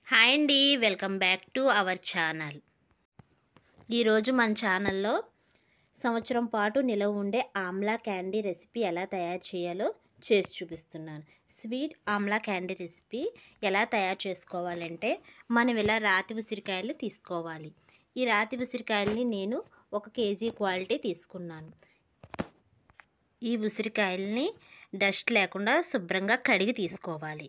Hi అండి, welcome back to our channel. ఈరోజు మన ఛానల్లో సంవత్సరం పాటు నిలవ ఉండే ఆమ్లా క్యాండీ రెసిపీ ఎలా తయారు చేయాలో చేసి చూపిస్తున్నాను. స్వీట్ ఆమ్లా క్యాండీ రెసిపీ ఎలా తయారు చేసుకోవాలంటే మనం ఇలా రాతి ఉసిరికాయలు తీసుకోవాలి. ఈ రాతి ఉసిరికాయలని నేను 1 కేజీ క్వాలిటీ తీసుకున్నాను. ఈ ఉసిరికాయలని డస్ట్ లేకుండా శుభ్రంగా కడిగి తీసుకోవాలి.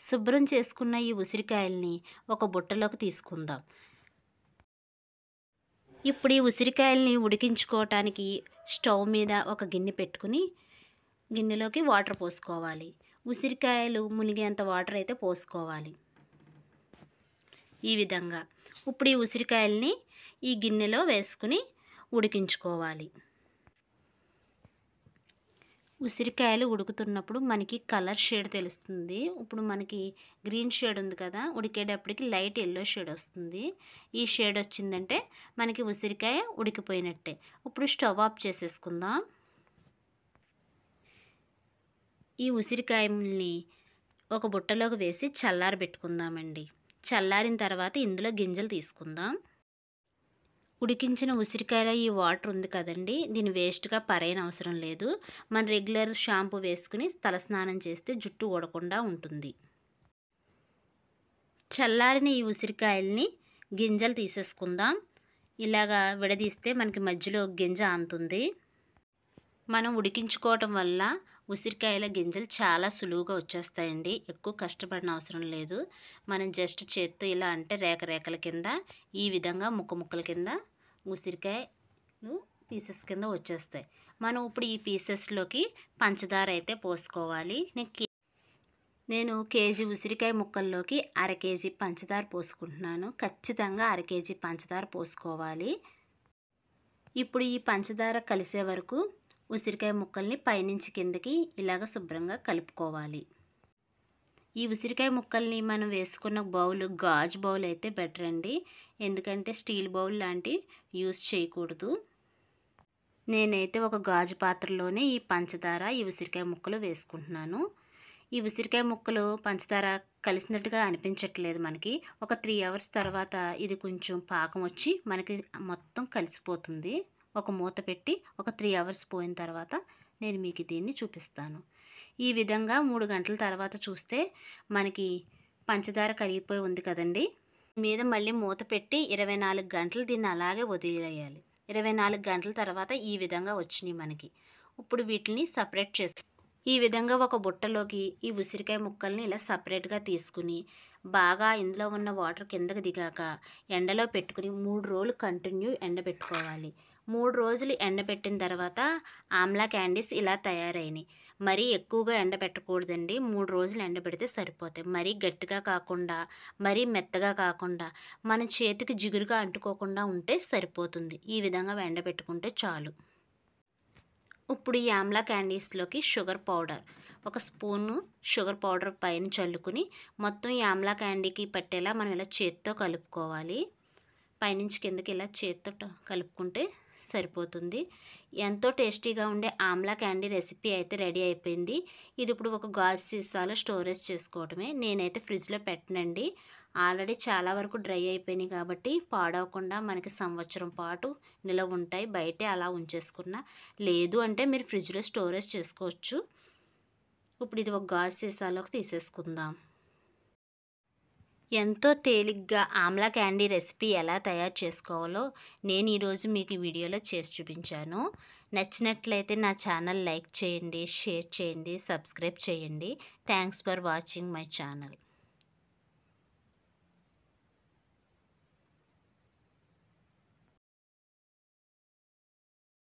శుభ్రం చేసుకున్న ఈ ఉసిరికాయల్ని ఒక బుట్టలోకి తీసుకుందాం. ఇప్పుడు ఈ ఉసిరికాయల్ని ఉడికించుకోవటానికి స్టవ్ మీద ఒక గిన్నె పెట్టుకుని గిన్నెలోకి వాటర్ పోసుకోవాలి. ఉసిరికాయలు మునిగేంత వాటర్ అయితే పోసుకోవాలి. ఈ విధంగా ఇప్పుడు ఈ ఉసిరికాయల్ని ఈ గిన్నెలో వేసుకుని ఉడికించుకోవాలి. ఉసిరికాయలు ఉడుకుతున్నప్పుడు మనకి కలర్ షేడ్ తెలుస్తుంది. ఇప్పుడు మనకి గ్రీన్ షేడ్ ఉంది కదా, ఉడికేటప్పటికి లైట్ ఎల్లో షేడ్ వస్తుంది. ఈ షేడ్ వచ్చిందంటే మనకి ఉసిరికాయ ఉడికిపోయినట్టే. ఇప్పుడు స్టవ్ ఆఫ్ చేసేసుకుందాం. ఈ ఉసిరికాయల్ని ఒక బుట్టలోకి వేసి చల్లారబెట్టుకుందామండి. చల్లారిన తర్వాత ఇందులో గింజలు తీసుకుందాం. ఉడికించిన ఉసిరికాయలో ఈ వాటర్ ఉంది కదండి, దీన్ని వేస్ట్గా పరేయన అవసరం లేదు. మన రెగ్యులర్ షాంపూ వేసుకుని తలస్నానం చేస్తే జుట్టు ఊడకుండా ఉంటుంది. చల్లారిన ఈ ఉసిరికాయల్ని గింజలు తీసేసుకుందాం. ఇలాగా విడదీస్తే మనకి మధ్యలో గింజ ఆనుతుంది. మనం ఉడికించుకోవటం వల్ల ఉసిరికాయల గింజలు చాలా సులువుగా వచ్చేస్తాయండి. ఎక్కువ కష్టపడిన అవసరం లేదు. మనం జస్ట్ చేత్తో ఇలా అంటే రేకల కింద ఈ విధంగా ముక్కల కింద ఉసిరికాయలు పీసెస్ కింద వచ్చేస్తాయి. మనం ఇప్పుడు ఈ పీసెస్లోకి పంచదార అయితే పోసుకోవాలి. నేను కేజీ ఉసిరికాయ ముక్కల్లోకి 1/2 కేజీ పంచదార పోసుకుంటున్నాను. ఖచ్చితంగా 1/2 కేజీ పంచదార పోసుకోవాలి. ఇప్పుడు ఈ పంచదార కలిసే వరకు ఉసిరికాయ ముక్కల్ని పైనుంచి కిందకి ఇలాగ శుభ్రంగా కలుపుకోవాలి. ఈ ఉసిరికాయ ముక్కల్ని మనం వేసుకున్న బౌల్ గాజు బౌల్ అయితే బెటర్ అండి. ఎందుకంటే స్టీల్ బౌల్ లాంటివి యూస్ చేయకూడదు. నేనైతే ఒక గాజు పాత్రలోనే ఈ పంచదార ఈ ఉసిరికాయ ముక్కలు వేసుకుంటున్నాను. ఈ ఉసిరికాయ ముక్కలు పంచదార కలిసినట్టుగా అనిపించట్లేదు మనకి. ఒక 3 అవర్స్ తర్వాత ఇది కొంచెం పాకం వచ్చి మనకి మొత్తం కలిసిపోతుంది. ఒక మూత పెట్టి ఒక 3 అవర్స్ పోయిన తర్వాత నేను మీకు దీన్ని చూపిస్తాను. ఈ విధంగా 3 గంటల తర్వాత చూస్తే మనకి పంచదార కరిగిపోయి ఉంది కదండి. మీద మళ్ళీ మూత పెట్టి 24 గంటలు దీన్ని అలాగే వదిలేయాలి. 24 గంటల తర్వాత ఈ విధంగా వచ్చినాయి మనకి. ఇప్పుడు వీటిని సపరేట్ ఈ విధంగా ఒక బుట్టలోకి ఈ ఉసిరికాయ ముక్కల్ని ఇలా సపరేట్గా తీసుకుని బాగా ఇందులో ఉన్న వాటర్ కిందకి దిగాక ఎండలో పెట్టుకుని 3 రోజులు కంటిన్యూ ఎండబెట్టుకోవాలి. 3 రోజులు ఎండబెట్టిన తర్వాత ఆమ్లా క్యాండీస్ ఇలా తయారైనాయి. మరీ ఎక్కువగా ఎండబెట్టకూడదండి. 3 రోజులు ఎండబెడితే సరిపోతాయి. మరీ గట్టిగా కాకుండా మరీ మెత్తగా కాకుండా మన చేతికి జిగురుగా అంటుకోకుండా ఉంటే సరిపోతుంది. ఈ విధంగా ఎండబెట్టుకుంటే చాలు. ఇప్పుడు ఈ ఆమ్లా క్యాండీస్లోకి sugar powder, 1 spoon sugar powder పైన చల్లుకుని మొత్తం ఈ ఆమ్లా క్యాండీకి పట్టేలా మనం ఇలా చేత్తో కలుపుకోవాలి. పైనుంచి కిందకి ఇలా చేత్తో కలుపుకుంటే సరిపోతుంది. ఎంతో టేస్టీగా ఉండే ఆమ్లా క్యాండీ రెసిపీ అయితే రెడీ అయిపోయింది. ఇది ఇప్పుడు ఒక గాజు సీసాలో స్టోరేజ్ చేసుకోవడమే. నేనైతే ఫ్రిడ్జ్లో పెట్టనండి. ఆల్రెడీ చాలా వరకు డ్రై అయిపోయినాయి కాబట్టి పాడవకుండా మనకి సంవత్సరం పాటు నిలవ ఉంటాయి. బయటే అలా ఉంచేసుకున్నా, లేదు అంటే మీరు ఫ్రిడ్జ్లో స్టోరేజ్ చేసుకోవచ్చు. ఇప్పుడు ఇది ఒక గాజు సీసాలోకి తీసేసుకుందాం. ఎంతో తేలిగ్గా ఆమ్లా క్యాండీ రెసిపీ ఎలా తయారు చేసుకోవాలో నేను ఈరోజు మీకు ఈ వీడియోలో చేసి చూపించాను. నచ్చినట్లయితే నా ఛానల్ లైక్ చేయండి, షేర్ చేయండి, సబ్స్క్రైబ్ చేయండి. Thanks for watching my channel.